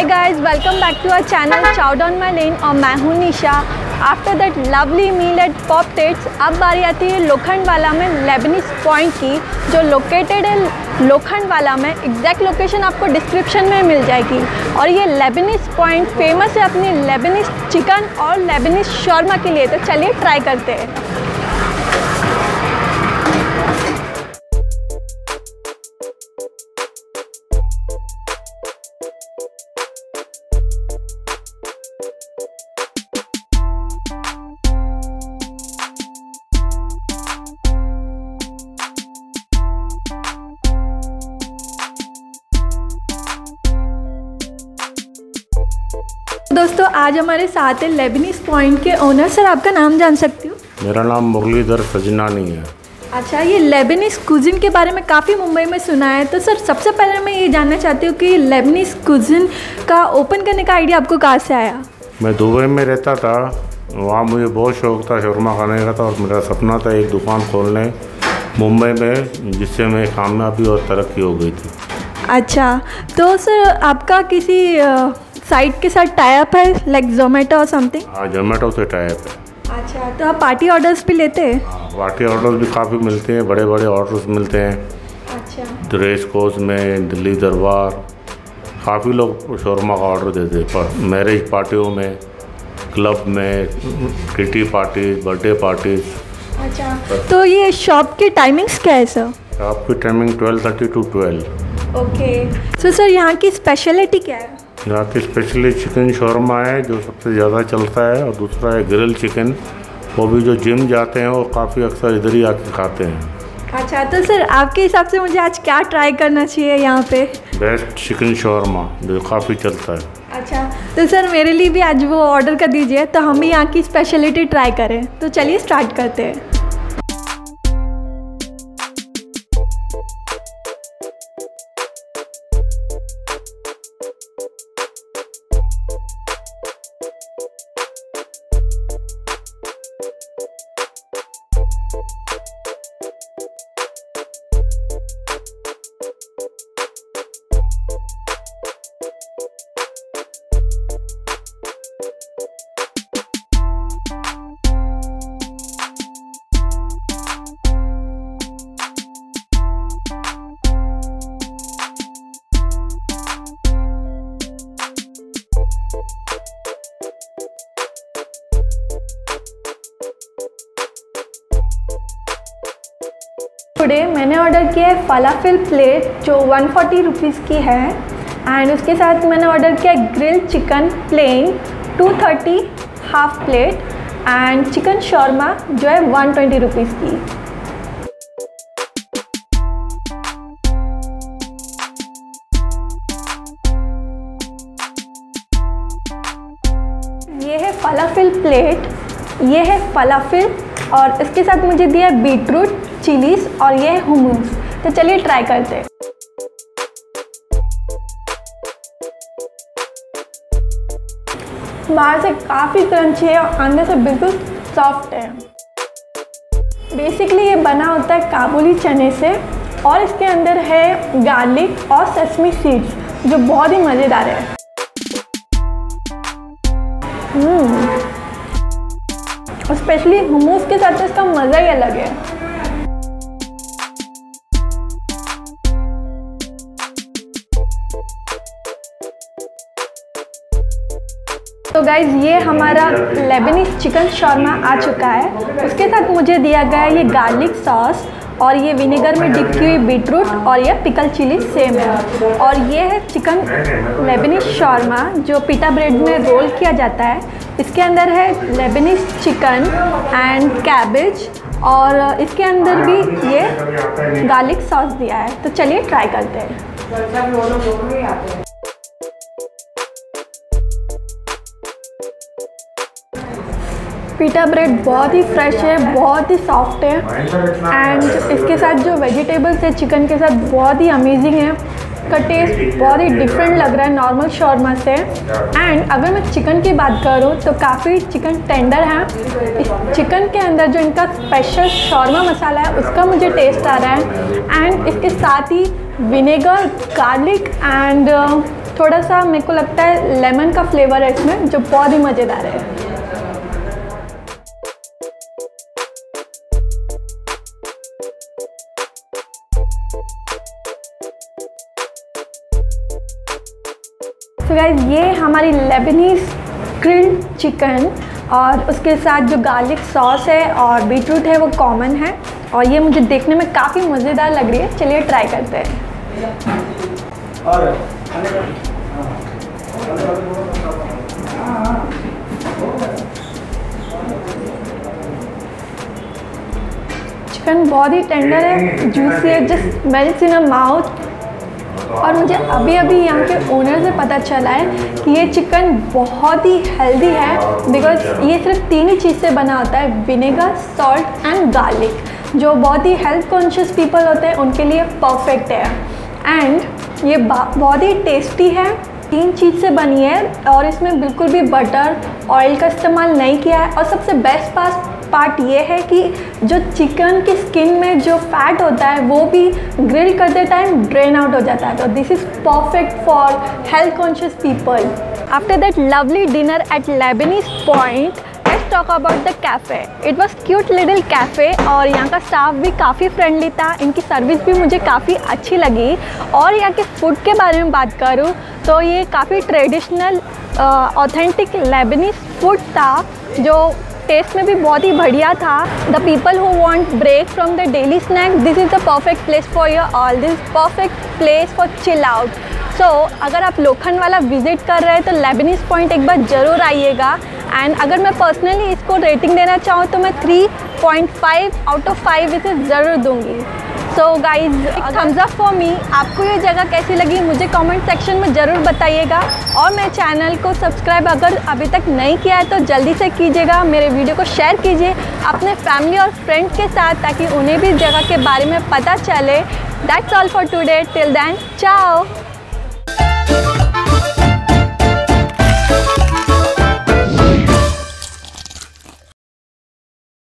Hi guys, welcome back to our channel chow down my lane और मैं हूँ Nisha. After that lovely meal at Pop Tate's, अब बारी आती है लोखंडवाला में लेबनीज पॉइंट की, जो लोकेटेड है लोखंडवाला में। एग्जैक्ट लोकेशन आपको डिस्क्रिप्शन में मिल जाएगी। और ये लेबनीज पॉइंट फेमस है अपनी लेबनीज चिकन और लेबनीज शॉर्मा के लिए। तो चलिए ट्राई करते हैं। दोस्तों, आज हमारे साथ है लेबनीज पॉइंट के ओनर। सर, आपका नाम जान सकती हूँ? मेरा नाम मुरलीधर सजनानी है। अच्छा, ये लेबनीज कुजिन के बारे में काफ़ी मुंबई में सुना है। तो सर, सबसे पहले मैं ये जानना चाहती हूँ कि लेबनीज कुजिन का ओपन करने का आइडिया आपको कहाँ से आया? मैं दुबई में रहता था, वहाँ मुझे बहुत शौक़ था शौरमा खाने का था, और मेरा सपना था एक दुकान खोलने मुंबई में, जिससे मैं कामयाबी और तरक्की हो गई थी। अच्छा, तो सर आपका किसी साइट के साथ टाइप है, लाइक जोमेटो और समथिंग? हाँ, जोमेटो से टाइप है। अच्छा, तो आप पार्टी ऑर्डर्स भी लेते हैं? हाँ, पार्टी ऑर्डर्स भी काफ़ी मिलते हैं, बड़े बड़े ऑर्डर्स मिलते हैं। अच्छा, रेस कोर्स में, दिल्ली दरबार, काफ़ी लोग शौरमा का ऑर्डर देते हैं। पर मैरिज पार्टियों में, क्लब में, किटी पार्टी, बर्थडे पार्टीज। अच्छा, तो ये शॉप की टाइमिंग्स क्या है सर? शॉप की टाइमिंग 12:30 to 12। ओके, तो सर यहाँ की स्पेशलिटी क्या है? यहाँ की स्पेशली चिकन शौरमा है जो सबसे ज़्यादा चलता है, और दूसरा है ग्रिल चिकन। वो भी जो जिम जाते हैं वो काफ़ी अक्सर इधर ही आके खाते हैं। अच्छा, तो सर आपके हिसाब से मुझे आज क्या ट्राई करना चाहिए यहाँ पे? बेस्ट चिकन शौरमा जो काफ़ी चलता है। अच्छा, तो सर मेरे लिए भी आज वो ऑर्डर कर दीजिए, तो हम भी यहाँ की स्पेशलिटी ट्राई करें। तो चलिए स्टार्ट करते हैं। टुडे मैंने ऑर्डर किया है फलाफिल प्लेट, जो 140 रुपीज़ की है। एंड उसके साथ मैंने ऑर्डर किया है grill chicken plain 230 half plate, and chicken shawarma जो है 120 रुपीज़ की। ये है फलाफिल प्लेट, ये है फलाफिल, और इसके साथ मुझे दिया है बीटरूट, चिलीज, और ये है हुमूस। तो चलिए ट्राई करते हैं। बाहर से काफ़ी क्रंची है और अंदर से बिल्कुल सॉफ्ट है। बेसिकली ये बना होता है काबुली चने से, और इसके अंदर है गार्लिक और सेसमी सीड्स, जो बहुत ही मज़ेदार है। और स्पेशली हुमूस के साथ तो इसका मज़ा ही अलग है। तो गाइज़, ये हमारा लेबनीज चिकन शॉर्मा आ चुका है। उसके साथ मुझे दिया गया है ये गार्लिक सॉस, और ये विनेगर में डिप की हुई बीटरूट, और ये पिकल चिली सेम है। और ये है चिकन लेबनीज शॉर्मा, जो पिटा ब्रेड में रोल किया जाता है। इसके अंदर है लेबनीज चिकन एंड कैबेज, और इसके अंदर भी ये गार्लिक सॉस दिया है। तो चलिए ट्राई करते हैं। पिटा ब्रेड बहुत ही फ्रेश है, बहुत ही सॉफ्ट है, एंड इसके साथ जो वेजिटेबल्स है चिकन के साथ बहुत ही अमेजिंग है। का टेस्ट बहुत ही डिफरेंट लग रहा है नॉर्मल शॉर्मा से। एंड अगर मैं चिकन की बात करूँ तो काफ़ी चिकन टेंडर है। इस चिकन के अंदर जो इनका स्पेशल शॉर्मा मसाला है उसका मुझे टेस्ट आ रहा है। एंड इसके साथ ही विनेगर, गार्लिक एंड थोड़ा सा मेरे को लगता है लेमन का फ्लेवर है इसमें, जो बहुत ही मज़ेदार है। तो गाइस ये हमारी लेबनीज ग्रिल्ड चिकन और उसके साथ जो गार्लिक सॉस है और बीटरूट है वो कॉमन है और ये मुझे देखने में काफ़ी मज़ेदार लग रही है। चलिए ट्राई करते हैं। चिकन बहुत ही टेंडर है, जूसी है, just melts in a mouth. और मुझे अभी अभी यहाँ के ओनर से पता चला है कि ये चिकन बहुत ही हेल्दी है, बिकॉज ये सिर्फ 3 ही चीज़ से बना होता है, विनेगर, सॉल्ट एंड गार्लिक, जो बहुत ही हेल्थ कॉन्शियस पीपल होते हैं उनके लिए परफेक्ट है। एंड ये बहुत ही टेस्टी है, 3 चीज़ से बनी है और इसमें बिल्कुल भी बटर, ऑयल का इस्तेमाल नहीं किया है। और सबसे बेस्ट पार्ट ये है कि जो चिकन की स्किन में जो फैट होता है वो भी ग्रिल करते टाइम ड्रेन आउट हो जाता है। तो this is perfect for health conscious people. After that lovely dinner eight Lebanese point, let's talk about the cafe. It was cute little cafe और यहाँ का स्टाफ भी काफ़ी फ्रेंडली था, इनकी सर्विस भी मुझे काफ़ी अच्छी लगी। और यहाँ के फूड के बारे में बात करूँ तो ये काफ़ी ट्रेडिशनल ऑथेंटिक लेबनीज फूड था, जो टेस्ट में भी बहुत ही बढ़िया था। The people who want break from the daily snack, this is the perfect place for your all, this perfect place for chill out. So अगर आप लोखंडवाला विजिट कर रहे हैं तो लेबनीज पॉइंट एक बार ज़रूर आइएगा। एंड अगर मैं पर्सनली इसको रेटिंग देना चाहूँ तो मैं 3.5 आउट ऑफ 5 इसे ज़रूर दूँगी। So guys, thumbs up for me. आपको ये जगह कैसी लगी मुझे कमेंट सेक्शन में ज़रूर बताइएगा। और मेरे चैनल को सब्सक्राइब अगर अभी तक नहीं किया है तो जल्दी से कीजिएगा। मेरे वीडियो को शेयर कीजिए अपने फैमिली और फ्रेंड्स के साथ, ताकि उन्हें भी जगह के बारे में पता चले। That's all for today, till then, चाओ।